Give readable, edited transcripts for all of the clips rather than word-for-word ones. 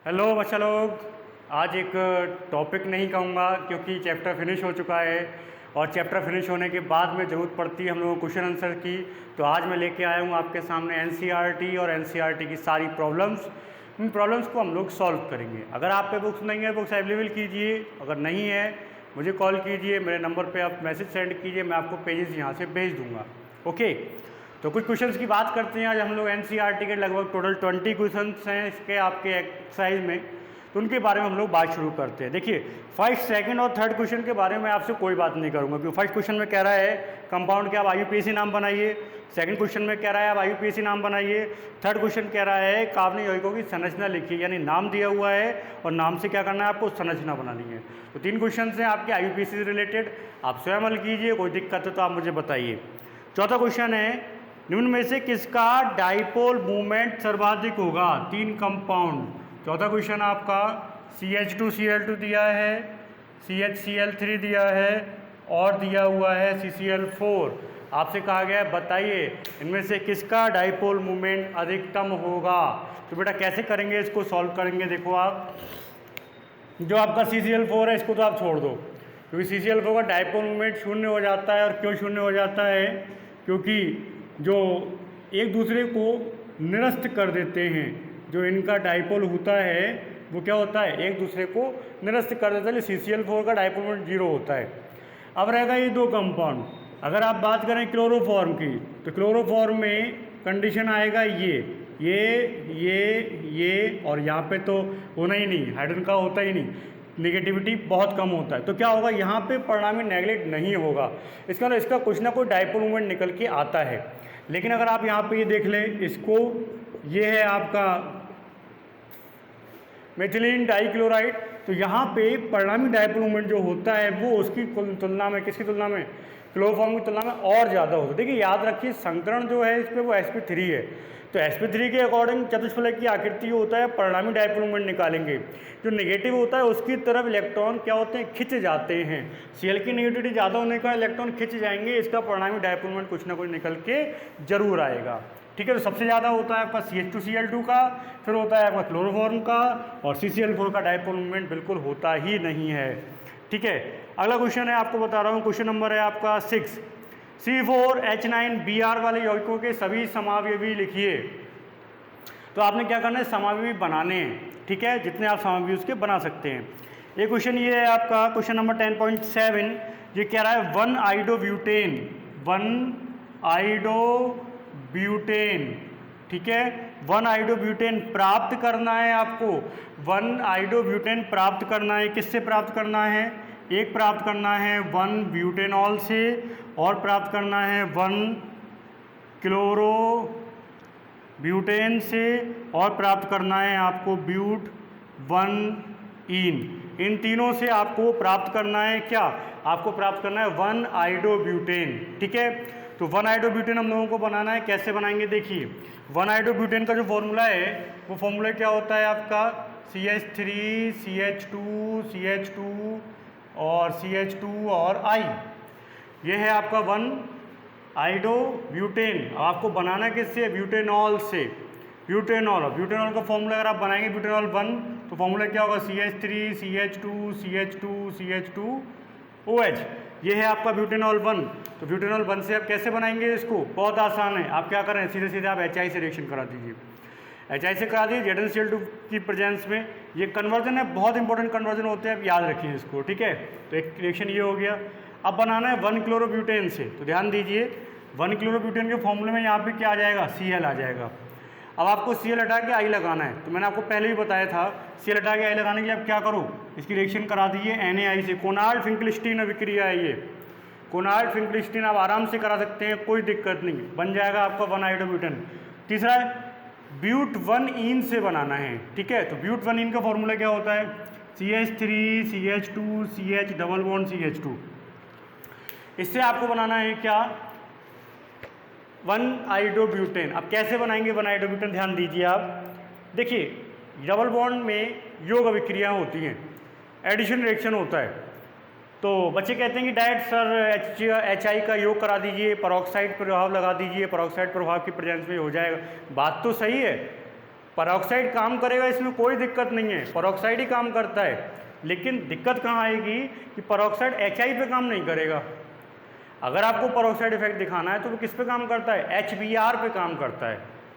Hello बच्चा लोग। आज एक टॉपिक नहीं कहूँगा क्योंकि चैप्टर फिनिश हो चुका है और चैप्टर फिनिश होने के बाद में ज़रूरत पड़ती है हम लोगों को क्वेश्चन आंसर की। तो आज मैं लेके आया हूँ आपके सामने एनसीईआरटी और एनसीईआरटी की सारी प्रॉब्लम्स। इन प्रॉब्लम्स को हम लोग सॉल्व करेंगे। अगर आप पे बुक्स नहीं है, बुक्स अवेलेबल कीजिए। अगर नहीं है मुझे कॉल कीजिए, मेरे नंबर पे आप मैसेज सेंड कीजिए, मैं आपको पेजेस यहाँ से भेज दूँगा। ओके, तो कुछ क्वेश्चंस की बात करते हैं। आज हम लोग एनसीईआरटी के लगभग टोटल 20 क्वेश्चंस हैं इसके आपके एक्सरसाइज में, तो उनके बारे में हम लोग बात शुरू करते हैं। देखिए, फर्स्ट, सेकंड और थर्ड क्वेश्चन के बारे में आपसे कोई बात नहीं करूंगा क्योंकि फर्स्ट क्वेश्चन में कह रहा है कंपाउंड के आप आईयूपीएसी नाम बनाइए। सेकंड क्वेश्चन में कह रहा है आप आईयूपीएसी नाम बनाइए। थर्ड क्वेश्चन कह रहा है कार्बनिक यौगिकों की संरचना लिखिए, यानी नाम दिया हुआ है और नाम से क्या करना है, आपको संरचना बनानी है। तो 3 क्वेश्चन हैं आपके आईयूपीएसी से रिलेटेड, आप स्वयं हल कीजिए। कोई दिक्कत है तो आप मुझे बताइए। चौथा क्वेश्चन है निम्न में से किसका डाइपोल मूवमेंट सर्वाधिक होगा? 3 कंपाउंड। चौथा क्वेश्चन आपका CH2Cl2 दिया है, CHCl3 दिया है और दिया हुआ है CCl4। आपसे कहा गया है बताइए इनमें से किसका डाइपोल मूवमेंट अधिकतम होगा। तो बेटा कैसे करेंगे, इसको सॉल्व करेंगे। देखो आप, जो आपका CCl4 है इसको तो आप छोड़ दो क्योंकि CCl4 का डाइपोल मूवमेंट शून्य हो जाता है। और क्यों शून्य हो जाता है? क्योंकि जो एक दूसरे को निरस्त कर देते हैं, जो इनका डाइपोल होता है वो क्या होता है, एक दूसरे को निरस्त कर देता है। CCl4 का डाइपोल मोमेंट 0 होता है। अब रहेगा ये 2 कंपाउंड। अगर आप बात करें क्लोरोफॉर्म की, तो क्लोरोफॉर्म में कंडीशन आएगा ये और यहाँ पे तो होना ही नहीं, हाइड्रोजन का होता ही नहीं, निगेटिविटी बहुत कम होता है। तो क्या होगा, यहाँ पे परिणामी नेगलेक्ट नहीं होगा। इसका मतलब इसका कुछ ना कुछ डाइपोल मोमेंट निकल के आता है। लेकिन अगर आप यहाँ पे ये देख लें इसको, ये है आपका मेथिलीन डाइक्लोराइड, तो यहाँ पे परिणामी डाइपोल मोमेंट जो होता है वो उसकी तुलना में, किसकी तुलना में, क्लोरोफॉर्म की तुलना में और ज़्यादा होता है। देखिए याद रखिए संकरण जो है इस पर वो sp3 है, तो sp3 के अकॉर्डिंग चतुष्फलक की आकृति होता है, परिणामी डाइपोल मोमेंट निकालेंगे। जो नेगेटिव होता है उसकी तरफ इलेक्ट्रॉन क्या होते हैं, खिंच जाते हैं। Cl की नेगेटिविटी ज़्यादा होने का इलेक्ट्रॉन खिंच जाएंगे, इसका परिणामी डाइपोल मोमेंट कुछ ना कुछ निकल के जरूर आएगा। ठीक है, तो सबसे ज़्यादा होता है आपका CH2Cl2 का, फिर होता है आपका क्लोरोफॉर्म का, और CCl4 का डाइपोल मोमेंट बिल्कुल होता ही नहीं है। ठीक है, अगला क्वेश्चन है, आपको बता रहा हूँ, क्वेश्चन नंबर है आपका 6। C4H9Br वाले यौगिकों के सभी समावयवी लिखिए। तो आपने क्या करना है, समावयवी बनाने हैं। ठीक है, जितने आप समावयवी उसके बना सकते हैं। ये क्वेश्चन ये है आपका क्वेश्चन नंबर 10.7। ये कह रहा है 1-आइडोब्यूटेन, 1-आइडोब्यूटेन। ठीक है, 1-आइडोब्यूटेन प्राप्त करना है आपको। 1-आइडोब्यूटेन प्राप्त करना है, किससे प्राप्त करना है? एक प्राप्त करना है 1-ब्यूटेनॉल से, और प्राप्त करना है 1-क्लोरोब्यूटेन से, और प्राप्त करना है आपको ब्यूट-1-ईन। इन तीनों से आपको प्राप्त करना है क्या? आपको प्राप्त करना है 1-आइडोब्यूटेन। ठीक है, तो 1-आइडोब्यूटेन हम लोगों को बनाना है। कैसे बनाएंगे देखिए, 1-आइडोब्यूटेन का जो फॉर्मूला है वो फॉर्मूला क्या होता है आपका, CH3 CH2 CH2 और CH2 और I। ये है आपका 1-आइडोब्यूटेन। आपको बनाना किससे? ब्यूटेनॉल से। ब्यूटेनॉल का फॉर्मूला अगर आप बनाएंगे ब्यूटेनॉल 1, तो फॉर्मूला क्या होगा, CH3 CH2 CH2 CH2OH। ये है आपका ब्यूटेनॉल 1। तो ब्यूटेनॉल 1 से आप कैसे बनाएंगे इसको? बहुत आसान है। आप क्या करें, सीधे सीधे आप HI से रिएक्शन करा दीजिए। HI से करा दीजिए ZnCl2 की प्रेजेंस में। ये कन्वर्जन है, बहुत इंपॉर्टेंट कन्वर्जन होते हैं, आप याद रखिए इसको। ठीक है, तो एक रिएक्शन ये हो गया। अब बनाना है 1-क्लोरोब्यूटेन से, तो ध्यान दीजिए 1-क्लोरोब्यूटेन के फॉर्मूले में यहाँ पे क्या आ जाएगा, Cl आ जाएगा। अब आपको Cl हटा के I लगाना है। तो मैंने आपको पहले भी बताया था, Cl हटा के I लगाने के लिए आप क्या करो, इसकी रिएक्शन करा दीजिए NaI से। कोनार्ड फिंकलिस्टीन अभिक्रिया है ये, कोनार्ड फिंकलिस्टीन आप आराम से करा सकते हैं, कोई दिक्कत नहीं, बन जाएगा आपका 1-आइडोब्यूटेन। तीसरा है ब्यूट-1-ईन से बनाना है। ठीक है, तो ब्यूट-1-ईन का फॉर्मूला क्या होता है, CH3 CH2 CH double bond CH2। इससे आपको बनाना है क्या, 1-आइडोब्यूटेन। अब कैसे बनाएंगे 1-आइडोब्यूटेन, ध्यान दीजिए आप। देखिए डबल बॉन्ड में योग अभिक्रिया होती हैं, एडिशन रिएक्शन होता है। तो बच्चे कहते हैं कि डायरेक्ट सर HI का योग करा दीजिए, परऑक्साइड प्रभाव लगा दीजिए, परऑक्साइड प्रभाव की प्रेजेंस में हो जाएगा। बात तो सही है, पेरोक्साइड काम करेगा, इसमें कोई दिक्कत नहीं है, पेरोक्साइड ही काम करता है। लेकिन दिक्कत कहाँ आएगी कि पेरोक्साइड HI पे काम नहीं करेगा। अगर आपको पेरोक्साइड इफेक्ट दिखाना है तो वो किस पे काम करता है, HBr पे काम करता है।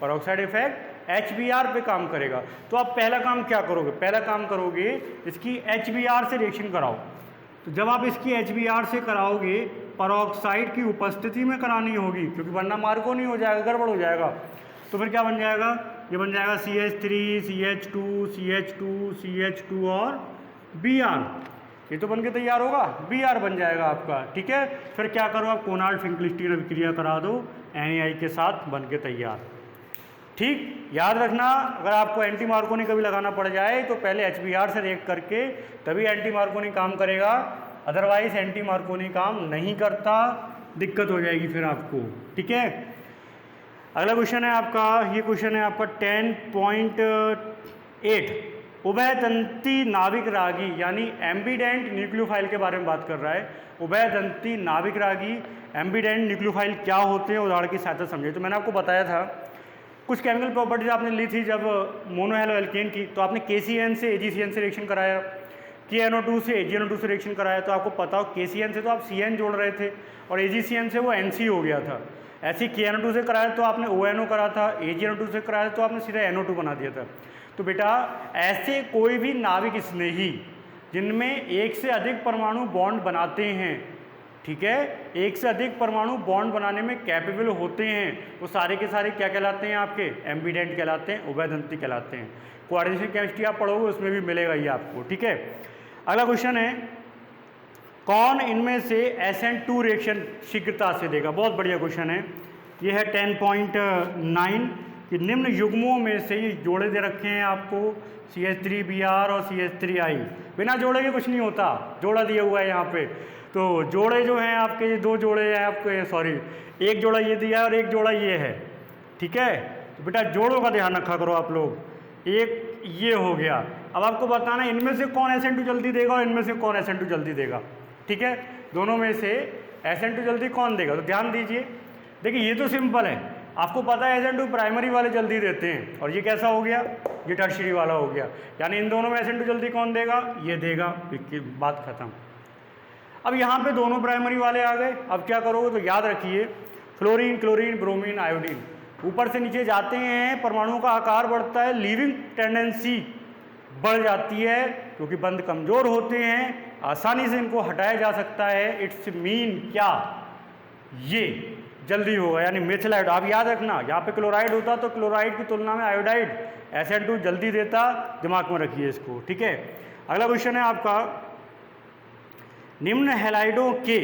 पेरोक्साइड इफेक्ट HBr पे काम करेगा। तो आप पहला काम क्या करोगे, पहला काम करोगे इसकी HBr से रिएक्शन कराओ। तो जब आप इसकी HBr से कराओगे, पेरोक्साइड की उपस्थिति में करानी होगी, क्योंकि वरना मार्को नहीं हो जाएगा, गड़बड़ हो जाएगा। तो फिर क्या बन जाएगा, ये बन जाएगा CH3 CH2 CH2 CH2 और Br। ये तो बन के तैयार होगा, Br बन जाएगा आपका, ठीक है। फिर क्या करो, आप कोनार्ड फिंकलिस्टीन अभिक्रिया करा दो NaI के साथ, बन के तैयार। ठीक, याद रखना, अगर आपको एंटी मार्कोनी कभी लगाना पड़ जाए तो पहले HBr से रिएक्ट करके तभी एंटी मार्कोनी काम करेगा, अदरवाइज एंटी मार्कोनी काम नहीं करता, दिक्कत हो जाएगी फिर आपको, ठीक है। अगला क्वेश्चन है आपका, ये क्वेश्चन है आपका 10.8, उभयदंती नाविक रागी यानी एम्बीडेंट न्यूक्लियोफाइल के बारे में बात कर रहा है। उभयदंती नाविक रागी एम्बीडेंट न्यूक्लियोफाइल क्या होते हैं, उदाहरण की सहायता समझिए। तो मैंने आपको बताया था कुछ केमिकल प्रॉपर्टीज आपने ली थी जब मोनोहेलो एल्केन की, तो आपने KCN से AgCN से रिएक्शन कराया, KNO2 से AgNO2 से रिएक्शन कराया। तो आपको पता हो KCN से तो आप CN जोड़ रहे थे और AgCN से वो NC हो गया था। ऐसे KNO2 से कराया तो आपने ONO करा था, AgNO2 से कराया तो आपने सीधा NO2 बना दिया था। तो बेटा ऐसे कोई भी नाविक स्नेही जिनमें एक से अधिक परमाणु बॉन्ड बनाते हैं, ठीक है, एक से अधिक परमाणु बॉन्ड बनाने में कैपेबल होते हैं, वो सारे के सारे क्या कहलाते हैं, आपके एम्बीडेंट कहलाते हैं, उभयदंती कहलाते हैं। कोऑर्डिनेशन केमिस्ट्री आप पढ़ोगे उसमें भी मिलेगा ये आपको, ठीक है। अगला क्वेश्चन है, कौन इनमें से SN2 रिएक्शन शीघ्रता से देगा। बहुत बढ़िया क्वेश्चन है, ये है 10.9 कि निम्न युग्मों में से ये जोड़े दे रखे हैं आपको, CH3Br और CH3I। बिना जोड़े के कुछ नहीं होता, जोड़ा दिया हुआ है यहाँ पे। तो जोड़े जो हैं आपके, ये दो जोड़े हैं आपके, सॉरी एक जोड़ा ये दिया है और एक जोड़ा ये है, ठीक है। तो बेटा जोड़ों का ध्यान रखा करो आप लोग। एक ये हो गया, अब आपको बताना इनमें से कौन SN2 जल्दी देगा और इनमें से कौन SN2 जल्दी देगा, ठीक है। दोनों में से SN2 जल्दी कौन देगा, तो ध्यान दीजिए। देखिए ये तो सिंपल है, आपको पता है SN2 प्राइमरी वाले जल्दी देते हैं, और ये कैसा हो गया, ये टर्शियरी वाला हो गया। यानी इन दोनों में SN2 जल्दी कौन देगा, ये देगा, बात खत्म। अब यहाँ पे दोनों प्राइमरी वाले आ गए, अब क्या करोगे, तो याद रखिए फ्लोरीन, क्लोरीन, ब्रोमीन, आयोडीन ऊपर से नीचे जाते हैं, परमाणुओं का आकार बढ़ता है, लीविंग टेंडेंसी बढ़ जाती है, क्योंकि बंध कमज़ोर होते हैं, आसानी से इनको हटाया जा सकता है। इट्स मीन क्या, ये जल्दी होगा, यानी मिथिलाइड। आप याद रखना, यहाँ पे क्लोराइड होता तो क्लोराइड की तुलना में आयोडाइड SN2 जल्दी देता, दिमाग में रखिए इसको, ठीक है। अगला क्वेश्चन है आपका, निम्न हैलाइडों के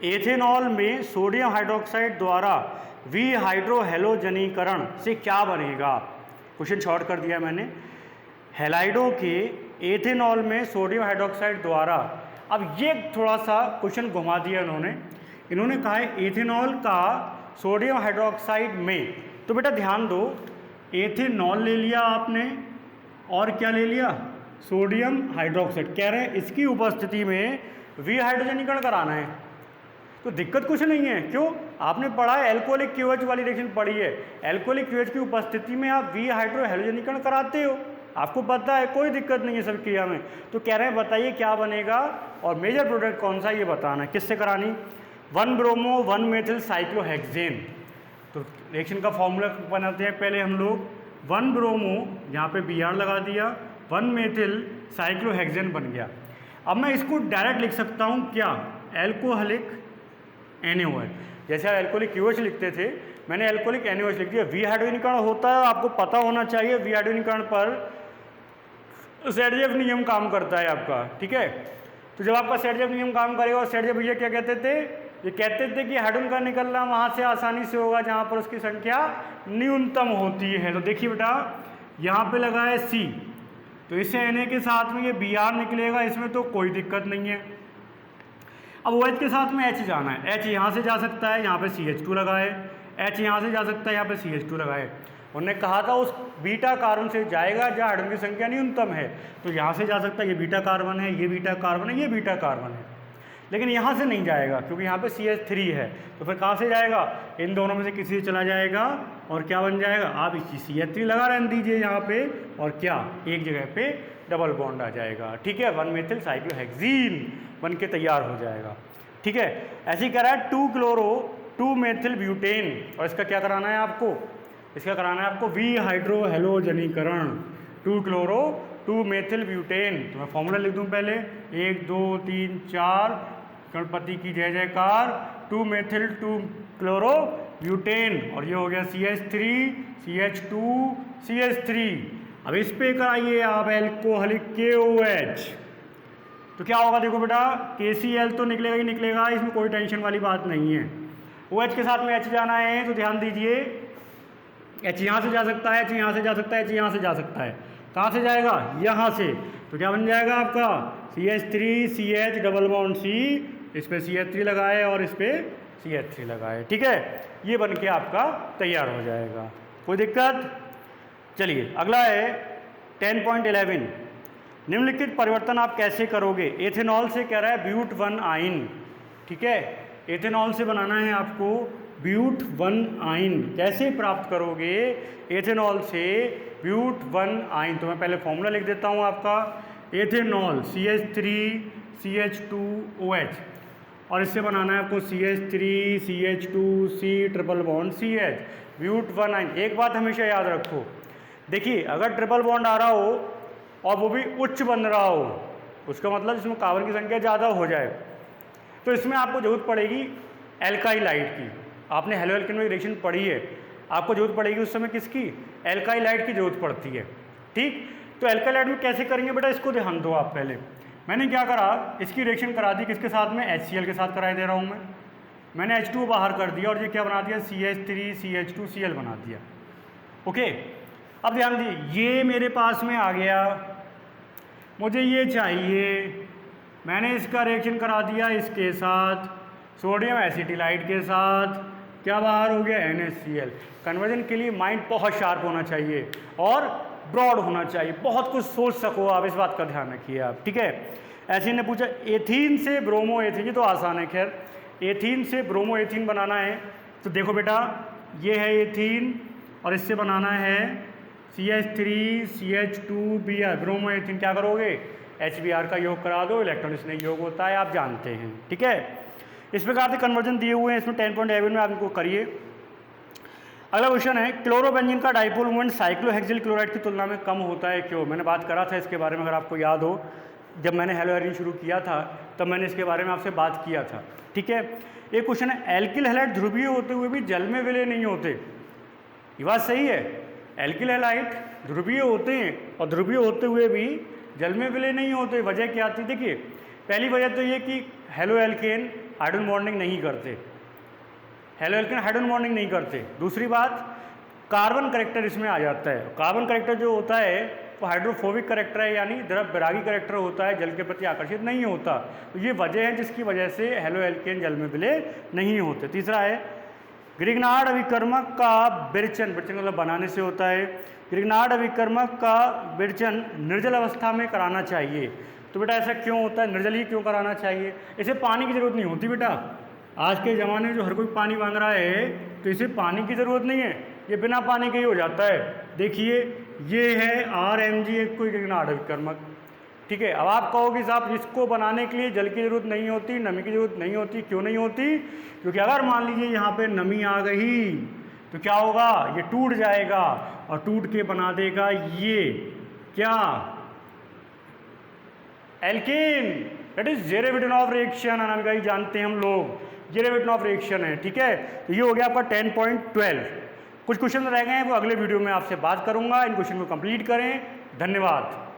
एथेनॉल में सोडियम हाइड्रोक्साइड द्वारा विहाइड्रोहेलोजनीकरण से क्या बनेगा। क्वेश्चन शॉर्ट कर दिया मैंने, हैलाइडों के एथेनॉल में सोडियम हाइड्रोक्साइड द्वारा। अब ये थोड़ा सा क्वेश्चन घुमा दिया इन्होंने कहा है एथेनॉल का सोडियम हाइड्रोक्साइड में। तो बेटा ध्यान दो, एथेनॉल ले लिया आपने और क्या ले लिया, सोडियम हाइड्रोक्साइड। कह रहे हैं इसकी उपस्थिति में विहाइड्रोजनीकरण कराना है, तो दिक्कत कुछ नहीं है। क्यों, आपने पढ़ा है एल्कोहलिक क्यूएच वाली रिएक्शन पढ़ी है, एल्कोहलिक क्यूएच की उपस्थिति में आप विहाइड्रोहेलोजनीकरण कराते हो, आपको पता है, कोई दिक्कत नहीं है सब क्रिया में। तो कह रहे हैं बताइए क्या बनेगा और मेजर प्रोडक्ट कौन सा, ये बताना है। किससे करानी, 1 ब्रोमो 1 मेथिल साइक्लोहेक्सेन। तो रिएक्शन का फॉर्मूला बनाते हैं पहले हम लोग, 1 ब्रोमो यहाँ पे Br लगा दिया, 1 मेथिल साइक्लोहेक्सेन बन गया। अब मैं इसको डायरेक्ट लिख सकता हूँ क्या, एल्कोहलिक NaOH। जैसे आप एल्कोहलिक क्यूएच लिखते थे, मैंने एल्कोहलिक NaOH लिख दिया। विहाइड्रोजनीकरण होता है, आपको पता होना चाहिए, विहाइड्रोजनीकरण पर सेडजेफ नियम काम करता है आपका, ठीक है। तो जब आपका सेडजेफ नियम काम करेगा, और सेडजेफ भैया क्या कहते थे, ये कहते थे कि हाइड्रोजन का निकलना वहाँ से आसानी से होगा जहाँ पर उसकी संख्या न्यूनतम होती है। तो देखिए बेटा यहाँ पे लगा है C, तो इससे Na के साथ में ये Br निकलेगा, इसमें तो कोई दिक्कत नहीं है। अब OH के साथ में H जाना है, H यहाँ से जा सकता है, यहाँ पे CH2 लगाए, H यहाँ से जा सकता है, यहाँ पे CH2 लगाए। उन्होंने कहा था उस बीटा कार्बन से जाएगा जहाँ हाइड्रोजन की संख्या न्यूनतम है, तो यहाँ से जा सकता है, ये बीटा कार्बन है, ये बीटा कार्बन है, ये बीटा कार्बन है, लेकिन यहाँ से नहीं जाएगा क्योंकि यहाँ पे CH3 है, तो फिर कहाँ से जाएगा, इन दोनों में से किसी से चला जाएगा और क्या बन जाएगा, आप इसी CH3 लगा रहने दीजिए यहाँ पे और क्या एक जगह पे डबल बॉन्ड आ जाएगा। ठीक है, 1 मेथिल साइक्लोहेक्सीन बन के तैयार हो जाएगा। ठीक है, ऐसे ही कह रहा है 2 क्लोरो 2 मेथिल ब्यूटेन, और इसका क्या कराना है आपको, इसका कराना है आपको हाइड्रो हेलोजनीकरण 2 क्लोरो 2 मेथिल ब्यूटेन। तो मैं फॉर्मूला लिख दूं पहले, 1 2 3 4 गणपति की जय जयकार, 2 मेथिल 2 क्लोरो ब्यूटेन, और ये हो गया CH3 CH2 CH3। अब इस पे कराइए आप एल्कोहलिक KOH, तो क्या होगा देखो बेटा, KCl तो निकलेगा ही निकलेगा, इसमें कोई टेंशन वाली बात नहीं है। OH के साथ में H जाना है, तो ध्यान दीजिए H यहाँ से जा सकता है, H यहाँ से जा सकता है, H यहाँ से जा सकता है, कहाँ से जाएगा, यहाँ से, तो क्या बन जाएगा आपका CH3 CH double bond C, इस पे CH3 लगाए और इस पे CH3 लगाए। ठीक है, ये बन के आपका तैयार हो जाएगा, कोई दिक्कत। चलिए अगला है 10.11, निम्नलिखित परिवर्तन आप कैसे करोगे। एथेनॉल से कह रहा है ब्यूट 1 आइन। ठीक है, एथेनॉल से बनाना है आपको ब्यूट 1 आइन, कैसे प्राप्त करोगे एथेनॉल से ब्यूट 1 आइन, तो मैं पहले फॉर्मूला लिख देता हूँ आपका, एथेनॉल CH3 CH2OH, और इससे बनाना है आपको CH3 CH2 C triple bond CH ब्यूट 1 आइन। एक बात हमेशा याद रखो, देखिए अगर ट्रिपल बॉन्ड आ रहा हो और वो भी उच्च बन रहा हो, उसका मतलब इसमें कार्बन की संख्या ज़्यादा हो जाए, तो इसमें आपको जरूरत पड़ेगी एल्काइलाइड की। आपने हेलो एल्केन में रिएक्शन पढ़ी है, आपको जरूरत पड़ेगी उस समय किसकी, एल्काइलाइड की जरूरत पड़ती है। ठीक, तो एल्काइलाइड में कैसे करेंगे बेटा, इसको ध्यान दो आप पहले। मैंने क्या करा, इसकी रिएक्शन करा दी किसके साथ में, HCl के साथ कराए दे रहा हूँ मैंने H2 बाहर कर दिया और ये क्या बना दिया, CH3 CH2Cl बना दिया। ओके, अब ध्यान दीजिए, ये मेरे पास में आ गया, मुझे ये चाहिए, मैंने इसका रिएक्शन करा दिया इसके साथ, सोडियम एसिटिलाइड के साथ, क्या बाहर हो गया, NaCl। कन्वर्जन के लिए माइंड बहुत शार्प होना चाहिए और ब्रॉड होना चाहिए, बहुत कुछ सोच सको आप, इस बात का ध्यान रखिए आप। ठीक है, ऐसे ने पूछा एथीन से ब्रोमो एथीन, ये तो आसान है खैर, एथीन से ब्रोमो एथीन बनाना है, तो देखो बेटा ये है एथीन और इससे बनाना है CH3 CH2Br ब्रोमो एथीन, क्या करोगे, HBr का योग करा दो, इलेक्ट्रॉन स्नेह योग होता है, आप जानते हैं। ठीक है, इस प्रकार से कन्वर्जन दिए हुए हैं इसमें 10.11 में, आप इनको करिए। अगला क्वेश्चन है, क्लोरोबेंजीन का डाइपोल मोमेंट साइक्लोहेक्सिल क्लोराइड की तुलना में कम होता है क्यों। मैंने बात करा था इसके बारे में, अगर आपको याद हो, जब मैंने हेलो एरिन शुरू किया था तब मैंने इसके बारे में आपसे बात किया था। ठीक है, एक क्वेश्चन है, एल्किल हैलाइड ध्रुवीय होते हुए भी जल में विलय नहीं होते। ये बात सही है, एल्किल हैलाइड ध्रुवीय होते हैं और ध्रुवीय होते हुए भी जल में विलय नहीं होते। वजह क्या आती है, देखिए पहली वजह तो ये कि हेलो एल्केन हाइड्रोजन बॉन्डिंग नहीं करते, हेलो एल्केन हाइड्रोजन बॉन्डिंग नहीं करते। दूसरी बात, कार्बन करेक्टर इसमें आ जाता है। कार्बन करेक्टर जो होता है वो हाइड्रोफोबिक करेक्टर है, यानी द्रव विरागी करेक्टर होता है, जल के प्रति आकर्षित नहीं होता। तो ये वजह है जिसकी वजह से हेलो एल्केन जल में विलय नहीं होते। तीसरा है, ग्रिग्नार्ड अभिकर्मक का विरचन, विरचन मतलब बनाने से होता है, ग्रिग्नार्ड अभिकर्मक का विरचन निर्जल अवस्था में कराना चाहिए। तो बेटा ऐसा क्यों होता है, निर्जल ही क्यों कराना चाहिए, इसे पानी की जरूरत नहीं होती बेटा। आज के ज़माने में जो हर कोई पानी मांग रहा है तो इसे पानी की ज़रूरत नहीं है, ये बिना पानी के ही हो जाता है। देखिए ये है RMG, एक कोई ग्रिग्नार्ड अभिकर्मक। ठीक है, अब आप कहोगे साहब इसको बनाने के लिए जल की ज़रूरत नहीं होती, नमी की ज़रूरत नहीं होती, क्यों नहीं होती, क्योंकि अगर मान लीजिए यहाँ पे नमी आ गई तो क्या होगा, ये टूट जाएगा और टूट के बना देगा ये क्या, एल्केन। दैट इज जेरेविटन ऑफ रिएक्शन, अनामिका ही जानते हैं हम लोग, जेरेविटन ऑफ रिएक्शन है। ठीक है, तो ये हो गया आपका 10.12। कुछ क्वेश्चन रह गए हैं, वो अगले वीडियो में आपसे बात करूंगा। इन क्वेश्चन को कंप्लीट करें। धन्यवाद।